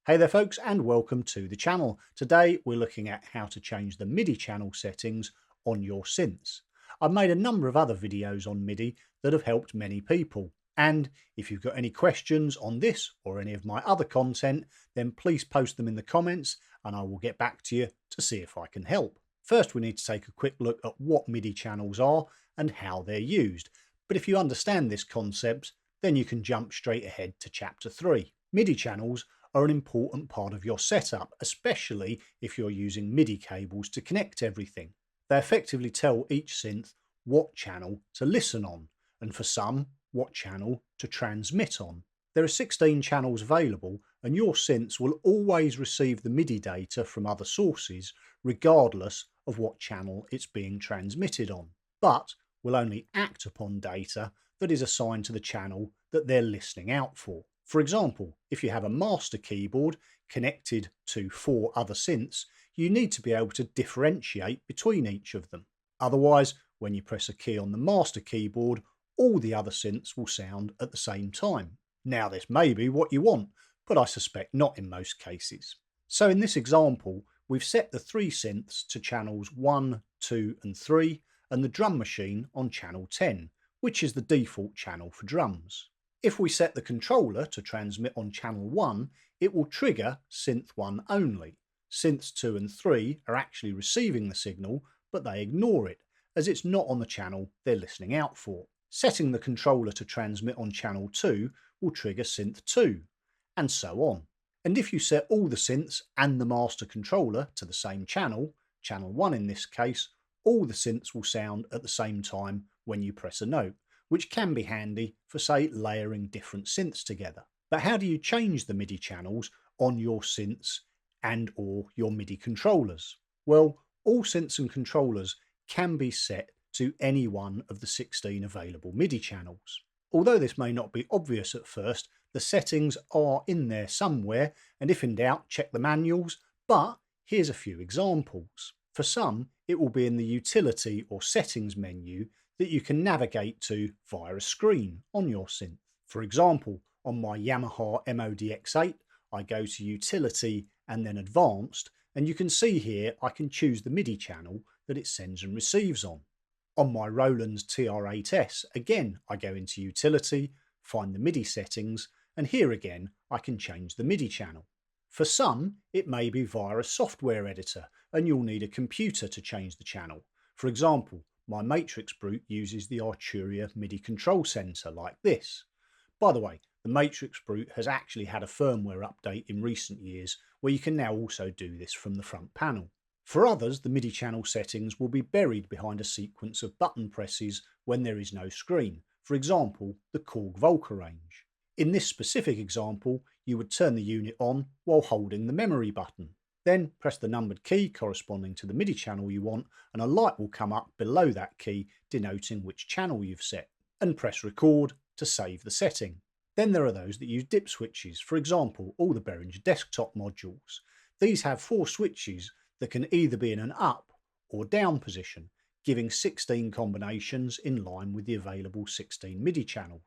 Hey there folks, and welcome to the channel. Today we're looking at how to change the MIDI channel settings on your synths. I've made a number of other videos on MIDI that have helped many people. And if you've got any questions on this or any of my other content, then please post them in the comments and I will get back to you to see if I can help. First, we need to take a quick look at what MIDI channels are and how they're used. But if you understand this concept, then you can jump straight ahead to chapter 3. MIDI channels are an important part of your setup, especially if you're using MIDI cables to connect everything. They effectively tell each synth what channel to listen on, and for some, what channel to transmit on. There are 16 channels available, and your synths will always receive the MIDI data from other sources, regardless of what channel it's being transmitted on, but will only act upon data that is assigned to the channel that they're listening out for. For example, if you have a master keyboard connected to 4 other synths, you need to be able to differentiate between each of them. Otherwise, when you press a key on the master keyboard, all the other synths will sound at the same time. Now, this may be what you want, but I suspect not in most cases. So in this example, we've set the 3 synths to channels 1, 2 and 3, and the drum machine on channel 10, which is the default channel for drums. If we set the controller to transmit on channel 1, it will trigger synth 1 only. Synths 2 and 3 are actually receiving the signal, but they ignore it, as it's not on the channel they're listening out for. Setting the controller to transmit on channel 2 will trigger synth 2, and so on. And if you set all the synths and the master controller to the same channel, channel 1 in this case, all the synths will sound at the same time when you press a note, which can be handy for, say, layering different synths together. But how do you change the MIDI channels on your synths and or your MIDI controllers? Well, all synths and controllers can be set to any one of the 16 available MIDI channels. Although this may not be obvious at first, the settings are in there somewhere, and if in doubt, check the manuals, but here's a few examples. For some, it will be in the utility or settings menu that you can navigate to via a screen on your synth. For example, on my Yamaha MODX8, I go to Utility and then Advanced, and you can see here I can choose the MIDI channel that it sends and receives on. On my Roland's TR8S, again I go into Utility, find the MIDI settings, and here again I can change the MIDI channel. For some, it may be via a software editor, and you'll need a computer to change the channel. For example, my Matrix Brute uses the Arturia MIDI control center like this. By the way, the Matrix Brute has actually had a firmware update in recent years where you can now also do this from the front panel. For others, the MIDI channel settings will be buried behind a sequence of button presses when there is no screen, for example, the Korg Volca range. In this specific example, you would turn the unit on while holding the memory button. Then press the numbered key corresponding to the MIDI channel you want, and a light will come up below that key denoting which channel you've set, and press record to save the setting. Then there are those that use dip switches, for example, all the Behringer desktop modules. These have 4 switches that can either be in an up or down position, giving 16 combinations in line with the available 16 MIDI channels.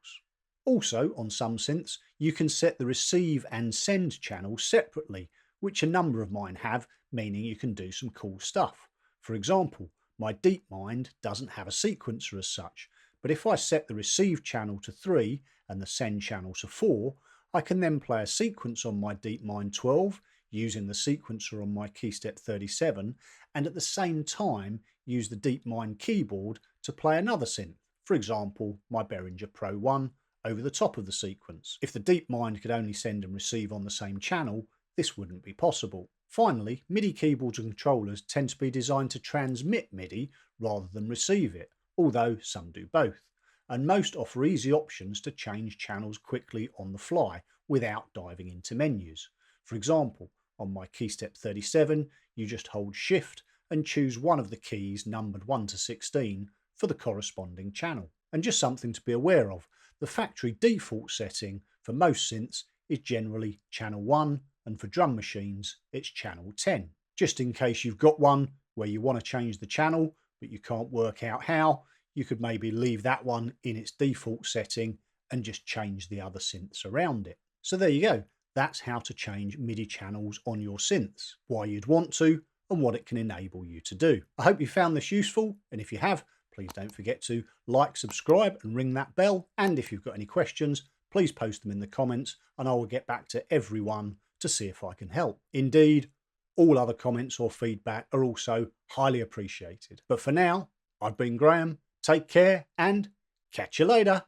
Also, on some synths, you can set the receive and send channels separately, which a number of mine have, meaning you can do some cool stuff. For example, my DeepMind doesn't have a sequencer as such, but if I set the receive channel to 3 and the send channel to 4, I can then play a sequence on my DeepMind 12 using the sequencer on my Keystep 37, and at the same time use the DeepMind keyboard to play another synth, for example my Behringer Pro 1, over the top of the sequence. If the DeepMind could only send and receive on the same channel, this wouldn't be possible. Finally, MIDI keyboards and controllers tend to be designed to transmit MIDI rather than receive it, although some do both, and most offer easy options to change channels quickly on the fly without diving into menus. For example, on my Keystep 37, you just hold Shift and choose one of the keys numbered 1 to 16 for the corresponding channel. And just something to be aware of, the factory default setting for most synths is generally channel 1, and for drum machines it's channel 10. Just in case you've got one where you want to change the channel but you can't work out how, you could maybe leave that one in its default setting and just change the other synths around it. So there you go, That's how to change MIDI channels on your synths, why you'd want to, and what it can enable you to do. I hope you found this useful, and if you have, please don't forget to like, subscribe, and ring that bell. And if you've got any questions, please post them in the comments, and I will get back to everyone to see if I can help. Indeed, all other comments or feedback are also highly appreciated. But for now, I've been Graham. Take care and catch you later.